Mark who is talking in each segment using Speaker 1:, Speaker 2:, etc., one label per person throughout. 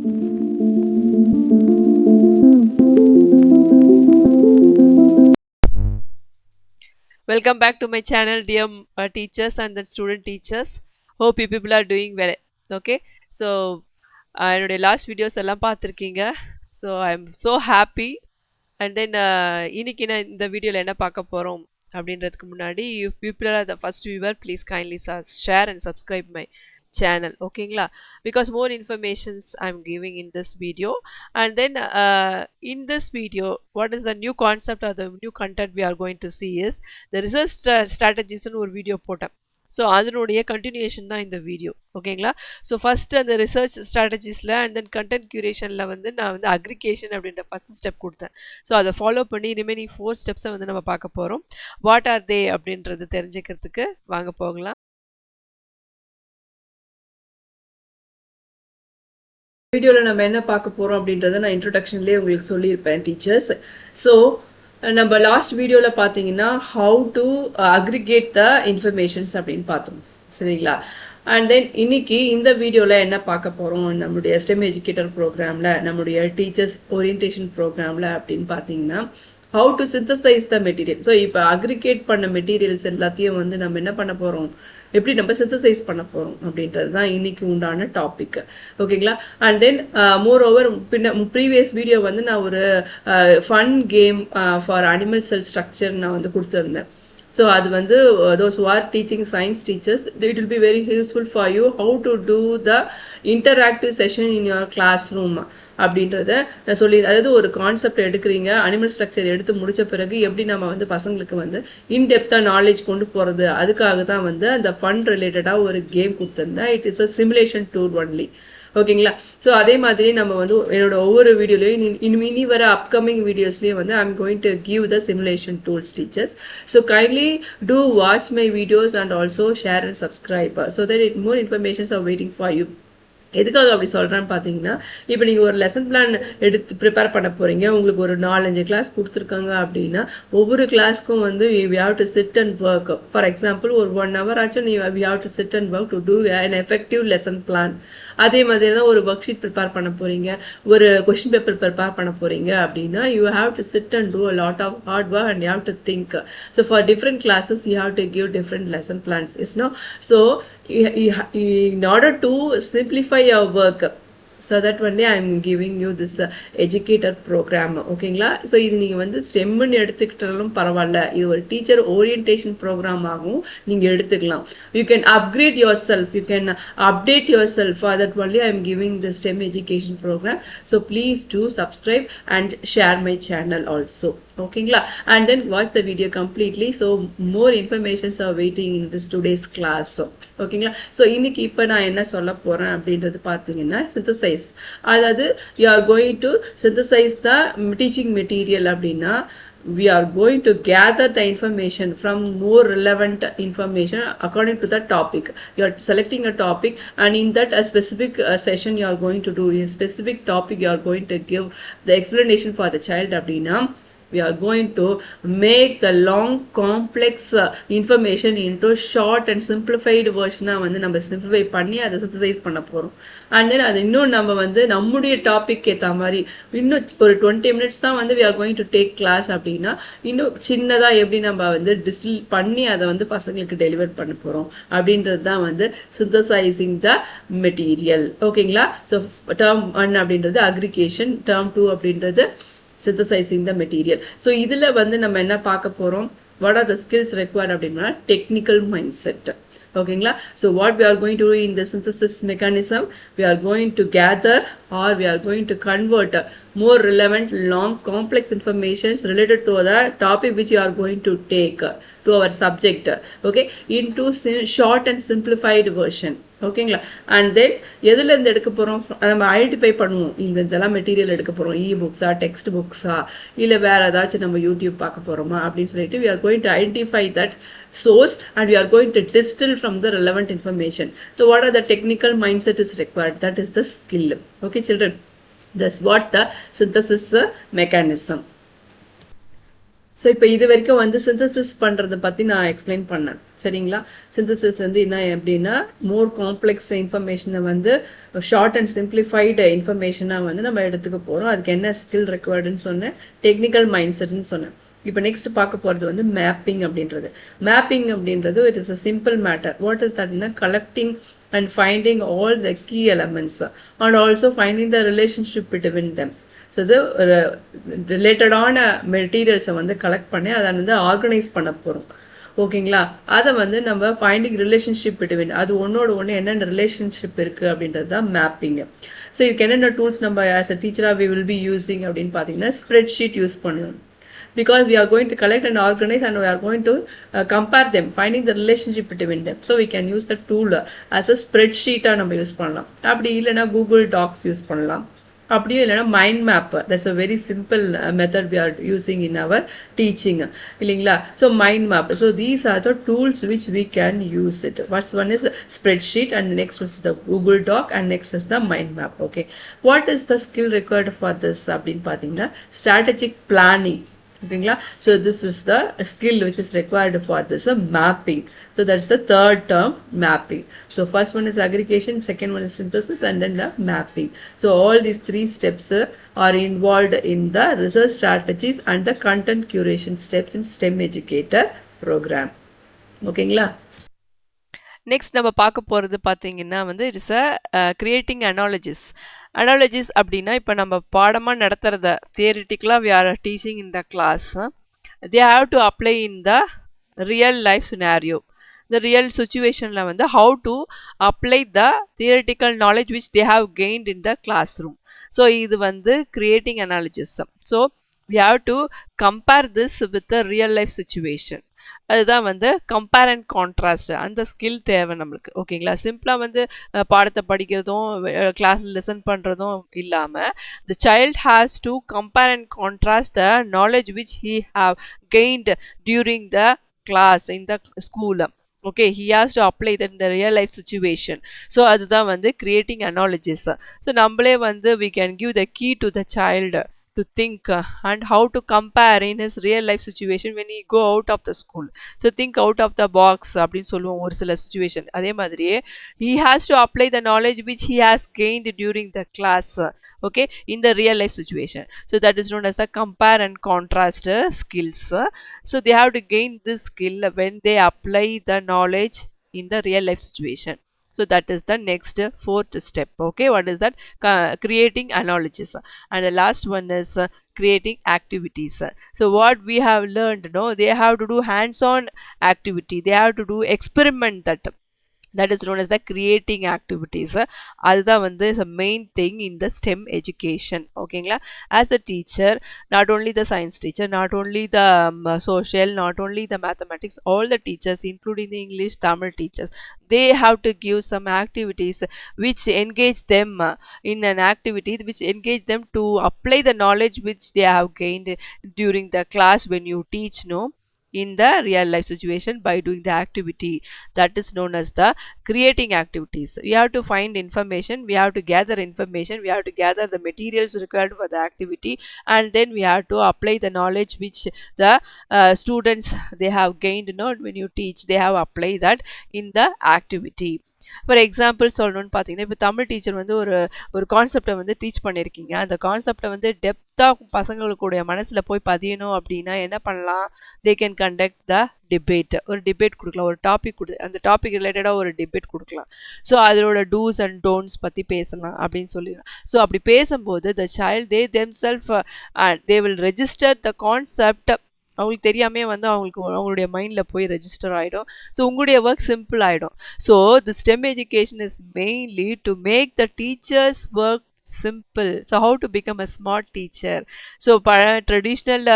Speaker 1: Welcome back to my channel, dear teachers and the student teachers. Hope you people are doing well. Okay, so என்னுடைய last videos எல்லாம் பார்த்துருக்கீங்க. So I am so happy. And then இன்னைக்கு நான் இந்த வீடியோவில் என்ன பார்க்க போகிறோம் அப்படின்றதுக்கு முன்னாடி, if people are the first viewer, please kindly share and subscribe my channel. ஓகேங்களா, because more informations I'm giving in this video. And then in this video, what is the new concept or the new content we are going to see is the research strategies னு ஒரு video போட்டேன். So அதனுடைய continuation தான் இந்த video. ஓகேங்களா, so first அந்த research ஸ்ட்ராட்டஜிஸில் and then content க்யூரேஷனில் வந்து நான் வந்து அக்ரிகேஷன் அப்படின்ற ஃபஸ்ட் ஸ்டெப் கொடுத்தேன். ஸோ அதை ஃபாலோ பண்ணி ரிமைனிங் 4 ஸ்டெப்ஸை வந்து நம்ம பார்க்க போகிறோம். வாட் ஆர் தே அப்படின்றது தெரிஞ்சுக்கிறதுக்கு வாங்க போகலாம். வீடியோவில் நம்ம என்ன பார்க்க போகிறோம் அப்படின்றத நான் இன்ட்ரொடக்ஷன்லேயே உங்களுக்கு சொல்லியிருப்பேன் டீச்சர்ஸ். ஸோ நம்ம லாஸ்ட் வீடியோவில் பார்த்தீங்கன்னா how to aggregate the informations அப்படின்னு பார்த்தோம், சரிங்களா. அண்ட் தென் இன்னைக்கு இந்த வீடியோவில் என்ன பார்க்க போகிறோம், நம்மளுடைய STEM எஜுகேட்டர் ப்ரோக்ராமில், நம்மளுடைய டீச்சர்ஸ் ஓரியன்டேஷன் ப்ரோக்ராமில் அப்படின்னு பார்த்தீங்கன்னா how to synthesise the material. So இப்போ அக்ரிகேட் பண்ண மெட்டீரியல்ஸ் எல்லாத்தையும் வந்து நம்ம என்ன பண்ண போகிறோம், எப்படி நம்ம சிந்தசைஸ் பண்ண போகிறோம் அப்படின்றது தான் இன்னைக்கு உண்டான டாபிக். ஓகேங்களா. And then more over previous video வந்து நான் ஒரு fun game for animal sell structure நான் வந்து கொடுத்துருந்தேன். ஸோ அது வந்து those who are teaching science teachers, it will be very useful for you how to do the interactive session in your classroom அப்படின்றத நான் சொல்லி, அதாவது ஒரு கான்செப்ட் எடுக்கிறீங்க, அனிமல் ஸ்ட்ரக்சர் எடுத்து முடிச்ச பிறகு எப்படி நம்ம வந்து பசங்களுக்கு வந்து இன்டெப்த்தாக நாலேஜ் கொண்டு போகிறது, அதுக்காக தான் வந்து அந்த ஃபன் ரிலேட்டடாக ஒரு கேம் கொடுத்துருந்தேன். It is a simulation tool only. ஓகேங்களா. ஸோ அதே மாதிரி நம்ம வந்து என்னோட ஒவ்வொரு வீடியோலையும் இனி வர அப்கமிங் வீடியோஸ்லேயும் வந்து I'm going to give the simulation tools teachers. So kindly two watch my videos and also share and subscribe so that more informations are waiting for you. எதுக்காக அப்படி சொல்கிறேன்னு பார்த்தீங்கன்னா, இப்போ நீங்கள் ஒரு லெசன் பிளான் எடுத்து ப்ரிப்பேர் பண்ண போகிறீங்க, உங்களுக்கு ஒரு 4-5 கிளாஸ் கொடுத்துருக்காங்க அப்படின்னா ஒவ்வொரு கிளாஸ்க்கும் வந்து we have to sit and work. For example ஒரு 1 hour ஆச்சும் we have to sit and work to do an effective lesson plan. அதே மாதிரி தான் ஒரு ஒர்க் ஷீட் ப்ரிப்பேர் பண்ண போகிறீங்க, ஒரு கொஸ்டின் பேப்பர் ப்ரிப்பேர் பண்ண போகிறீங்க அப்படின்னா you have to sit and do a lot of hard work and you have to think. So for different classes you have to give different lesson plans, you know. So in order to simplify your work, so that only I am giving you this educator program. ஓகேங்களா. So இது நீங்கள் வந்து ஸ்டெம்னு எடுத்துக்கிட்டாலும் பரவாயில்ல, இது ஒரு teacher orientation program ஆகும், நீங்கள் எடுத்துக்கலாம். You can upgrade yourself, you can update yourself. For that only I am giving the STEM education program. So please do subscribe and share my channel also. ஓகேங்களா. And then watch the video completely. So more informations are waiting in this today's class. ஓகேங்களா. ஸோ இன்னைக்கு இப்போ நான் என்ன சொல்ல போகிறேன் அப்படின்றது பார்த்தீங்கன்னா சிந்தசைஸ், அதாவது you are going to synthesise the teaching material. அப்படின்னா we are going to gather the information from more relevant information according to the topic. You are selecting a topic and in that a specific session you are going to do, in specific topic you are going to give the explanation for the child. அப்படின்னா we are going to make the long complex information into short and simplified version வந்து நம்ம simplify பண்ணி அதை synthesise பண்ண போகிறோம். And then அது இன்னும் நம்ம வந்து நம்முடைய டாபிக் ஏற்ற மாதிரி இன்னும் ஒரு 20 minutes தான் வந்து we are going to take class அப்படின்னா இன்னும் சின்னதாக எப்படி நம்ம வந்து டிஸ்டில் பண்ணி அதை வந்து பசங்களுக்கு டெலிவர் பண்ண போகிறோம் அப்படின்றது தான் வந்து சிந்தசைசிங் த மெட்டீரியல். ஓகேங்களா. ஸோ டேர்ம் 1 அப்படின்றது அக்ரிகேஷன், டேர்ம் 2 அப்படின்றது synthesizing the material. So இதில் வந்து நம்ம என்ன பார்க்க போகிறோம், what are the skills required அப்படின்னா technical mindset. ஓகேங்களா. So what we are going to do in the synthesis mechanism, we are going to gather or we are going to convert more relevant long complex informations related to the topic which you are going to take to our subject, okay, into short and simplified version. ஓகேங்களா. And தென் எதில் இருந்து எடுக்க போகிறோம், நம்ம identify பண்ணுவோம், இதெல்லாம் material எடுக்க போகிறோம், இ புக்ஸா, டெக்ஸ்ட் புக்ஸா, இல்லை வேறு ஏதாச்சும் நம்ம யூடியூப் பார்க்க போகிறோமா அப்படின்னு சொல்லிட்டு we are going to identify that source and we are going to distill from the relevant information. So what are the technical mindset is required, that is the skill. Okay children, that's what the synthesis mechanism. So இப்போ இது வரைக்கும் வந்து synthesis பண்ணுறதை பற்றி நான் explain பண்ணேன் சரிங்களா. Synthesis வந்து என்ன எப்படின்னா மோர் காம்ப்ளெக்ஸ் இன்ஃபர்மேஷனை வந்து ஷார்ட் அண்ட் சிம்பிளிஃபைடு இன்ஃபர்மேஷனாக வந்து நம்ம எடுத்துக்க போகிறோம். அதுக்கு என்ன ஸ்கில் ரெக்வயர்டுன்னு சொன்னேன், டெக்னிக்கல் மைண்ட் செட்னு சொன்னேன். இப்போ நெக்ஸ்ட் பார்க்க போகிறது வந்து மேப்பிங் அப்படின்றது. மேப்பிங் அப்படின்றது it is a simple matter. What is தட்னா collecting and finding all the key elements and also finding the relationship between them. So இது ரிலேட்டடான மெட்டீரியல்ஸை வந்து கலெக்ட் பண்ணி அதை வந்து ஆர்கனைஸ் பண்ண போகிறோம் ஓகேங்களா. அதை வந்து நம்ம ஃபைண்டிங் ரிலேஷன்ஷிப் பிட்வீன் அது ஒன்னோட ஒன்று என்னென்ன ரிலேஷன்ஷிப் இருக்குது அப்படின்றது தான் மேப்பிங்கு. ஸோ இதுக்கு என்னென்ன டூல்ஸ் நம்ம ஆஸ் அ டீச்சராக வி வில் பி யூஸிங் அப்படின்னு பார்த்தீங்கன்னா ஸ்ப்ரெட்ஷீட் யூஸ் பண்ணணும். Because we are going to collect and organize and we are going to compare them, finding the relationship between them. So we can use the tool as a spreadsheet நம்ம use பண்ணலாம். அப்படி இல்லைன்னா Google docs use பண்ணலாம். அப்படியே இல்லைன்னா mind map, that's a very simple method we are using in our teaching இல்லைங்களா. So mind map, so these are the tools which we can use it. First one is spreadsheet and next is the Google doc and next is the mind map. Okay, what is the skill required for this அப்படின்னு பார்த்தீங்கன்னா strategic planning ஓகேங்களா. So this is the skill which is required for this mapping. So that's the third term, mapping. So first one is aggregation, second one is synthesis, and then the mapping. So all these three steps are involved in the research strategies and the content curation steps in STEM Educator Program. ஓகேங்களா. Next நம்ம பார்க்க போகிறது பார்த்தீங்கன்னா வந்து it is a creating analogies. Analogies அப்படின்னா இப்போ நம்ம பாடமாக நடத்துகிறத தியரிட்டிக்கலாக we are teaching in the class, they have to apply in the real life scenario. The real situation la vanda how to apply the theoretical knowledge which they have gained in the classroom. So idu vandu creating analysis. So we have to compare this with the real life situation. அதுதான் வந்து compare and contrast அந்த skill தேவை நம்மளுக்கு ஓகேங்களா. சிம்பிளாக வந்து பாடத்தை படிக்கிறதும் கிளாஸில் லிசன் பண்ணுறதும் இல்லாமல் the child has to compare and contrast the knowledge which he have gained during the class in the school. Okay, he has to apply that in the real life situation. So அதுதான் வந்து creating analysis. So நம்மளே வந்து we can give the key to the child to think and how to compare in his real life situation when he go out of the school. So think out of the box அப்படின்னு சொல்லுவோம் ஒரு சில situation. அதே மாதிரியே he has to apply the knowledge which he has gained during the class, okay, in the real life situation. So that is known as the compare and contrast skills. So they have to gain this skill when they apply the knowledge in the real life situation. So that is the next fourth step. Okay, what is that? Creating analogies. And the last one is creating activities. So what we have learned, no, they have to do hands-on activity, they have to do experiment, that is known as the creating activities. அதுதான் வந்து is a main thing in the STEM education. ஓகேங்களா. As a teacher, not only the science teacher, not only the social, not only the mathematics, all the teachers including the English, Tamil teachers, they have to give some activities which engage them in an activity which engage them to apply the knowledge which they have gained during the class when you teach, no, in the real life situation by doing the activity. That is known as the creating activities. We have to find information, we have to gather information, we have to gather the materials required for the activity, and then we have to apply the knowledge which the students they have gained, not when you teach they have applied that in the activity. For example சொல்லணும்னு பார்த்தீங்கன்னா இப்போ Tamil teacher வந்து ஒரு கான்செப்டை வந்து teach பண்ணியிருக்கீங்க, அந்த கான்செப்டை வந்து டெப்த்தாக பசங்களுடைய மனசில் போய் பதியணும் அப்படின்னா என்ன பண்ணலாம், they can conduct the debate. ஒரு டிபேட் கொடுக்கலாம், ஒரு டாபிக் அந்த டாபிக் ரிலேட்டடாக ஒரு டிபேட் கொடுக்கலாம். ஸோ அதோட டூஸ் அண்ட் டோன்ட்ஸ் பற்றி பேசலாம் அப்படின்னு சொல்லிடலாம். ஸோ அப்படி பேசும்போது the child they them self they will register the concept. அவங்களுக்கு தெரியாமே வந்து அவங்களுடைய மைண்டில் போய் ரெஜிஸ்டர் ஆகிடும். ஸோ உங்களுடைய ஒர்க் சிம்பிள் ஆகிடும். So the STEM education is mainly to make the teachers work simple. So how to become a smart teacher. So traditional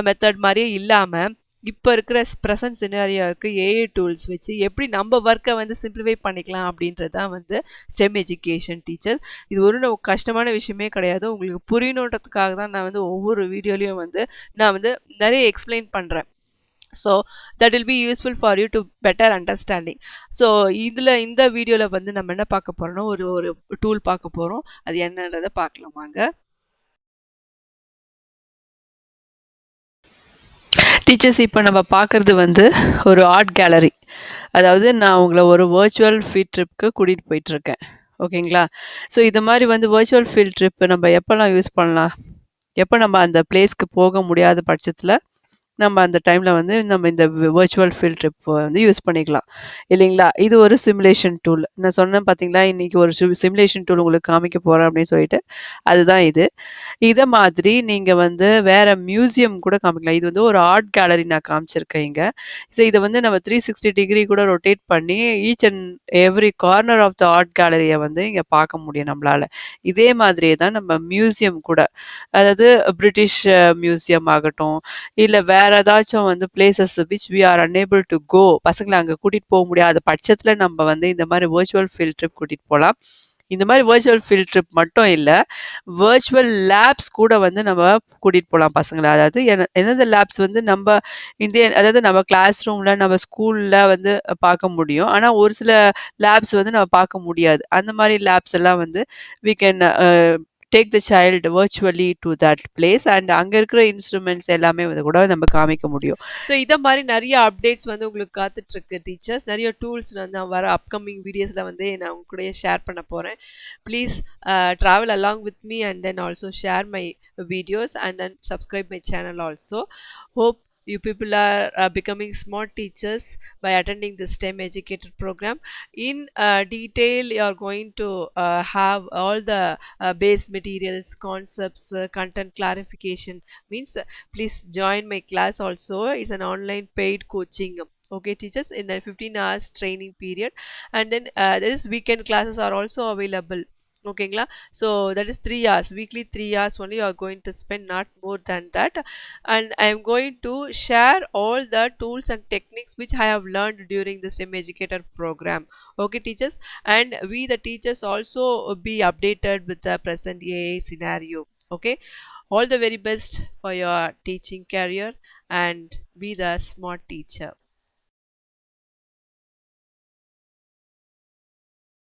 Speaker 1: method மாதிரியே இல்லாமல் இப்போ இருக்கிற ப்ரெசன்ட் சினாரியோவுக்கு ஏஐ டூல்ஸ் வச்சு எப்படி நம்ம ஒர்க்கை வந்து சிம்பிளிஃபை பண்ணிக்கலாம் அப்படின்றது தான் வந்து ஸ்டெம் எஜுகேஷன் டீச்சர். இது ஒரு கஷ்டமான விஷயமே கிடையாது. உங்களுக்கு புரியணுன்றதுக்காக தான் நான் வந்து ஒவ்வொரு வீடியோலையும் வந்து நான் வந்து நிறைய எக்ஸ்பிளைன் பண்ணுறேன். So that will be useful for you to better understanding. So இந்த வீடியோவில் வந்து நம்ம என்ன பார்க்க போகிறோம்னா ஒரு டூல் பார்க்க போகிறோம். அது என்னன்றதை பார்க்கலாமாங்க. டீச்சர்ஸ் இப்போ நம்ம பார்க்குறது வந்து ஒரு ஆர்ட் கேலரி. அதாவது நான் உங்கள ஒரு வர்ச்சுவல் ஃபீல்ட் ட்ரிப்க்கு கூட்டிகிட்டு போயிட்டுருக்கேன். ஓகேங்களா? ஸோ இது மாரி வந்து வர்ச்சுவல் ஃபீல்ட் ட்ரிப் நம்ம எப்போலாம் யூஸ் பண்ணலாம்? எப்போ நம்ம அந்த பிளேஸ்க்கு போக முடியாத பட்சத்தில நம்ம அந்த டைம்ல வந்து நம்ம இந்த வர்ச்சுவல் ஃபீல்ட் ட்ரிப் வந்து யூஸ் பண்ணிக்கலாம். இல்லைங்களா? இது ஒரு சிமுலேஷன் டூல். நான் சொன்னேன் பார்த்தீங்களா, இன்னைக்கு ஒரு சிமுலேஷன் டூல் உங்களுக்கு காமிக்க போறேன் அப்படின்னு சொல்லிட்டு, அதுதான் இது. இத மாதிரி நீங்க வந்து வேற மியூசியம் கூட காமிக்கலாம். இது வந்து ஒரு ஆர்ட் கேலரி நான் காமிச்சிருக்கேன் இங்க. ஸோ இத வந்து நம்ம 360 டிகிரி கூட ரொட்டேட் பண்ணி each and every corner of the art கேலரிய வந்து இங்க பார்க்க முடியும் நம்மளால. இதே மாதிரியே தான் நம்ம மியூசியம் கூட. அதாவது பிரிட்டிஷ் மியூசியம் ஆகட்டும், இல்ல வேற ஏதாச்சும் வந்து places which we are unable to go, பசங்கள அங்க கூட்டிட்டு போ முடியாத பட்சத்துல நம்ம வந்து இந்த மாரி வர்ச்சுவல் ஃபீல்ட் ட்ரிப் கூட்டிட்டு போலாம். இந்த மாரி வர்ச்சுவல் ஃபீல்ட் ட்ரிப் மட்டும் இல்ல, வர்ச்சுவல் லேப்ஸ் கூட வந்து நம்ம கூட்டிட்டு போலாம் பசங்கள. அதாவது எந்தெந்த லேப்ஸ் வந்து நம்ப இந்தியன் அதாவது நம்ம கிளாஸ் ரூம்ல, நம்ம ஸ்கூல்ல வந்து பார்க்க முடியும். ஆனா ஒரு சில லேப்ஸ் வந்து நம்ம பார்க்க முடியாது. அந்த மாரி லேப்ஸ் எல்லாம் வந்து we can take the child virtually to that place and அங்க இருக்கிற இன்ஸ்ட்ருமெண்ட்ஸ் எல்லாமே வந்து கூட நம்ம காமிக்க முடியும். ஸோ இத மாரி நெறைய அப்டேட்ஸ் வந்து உங்களுக்கு காத்துட்ருக்கு டீச்சர்ஸ். நெறைய டூல்ஸ் வந்து நான் வர அப்கமிங் வீடியோஸ்ல வந்து நான் உங்க கூடயே ஷேர் பண்ண போறேன். Please travel along with me and then also share my videos and then subscribe my channel also. Hope you people are becoming smart teachers by attending the STEM Educator Program. In detail, you are going to have all the base materials, concepts, content clarification. Means please join my class also. It's an online paid coaching. Okay, teachers, in the 15 hours training period, and then this weekend classes are also available. Okay, so that is 3 hours, weekly 3 hours only you are going to spend, not more than that. And I am going to share all the tools and techniques which I have learned during the STEM Educator program. Okay, teachers, and we the teachers also be updated with the present AI scenario. Okay, all the very best for your teaching career and be the smart teacher.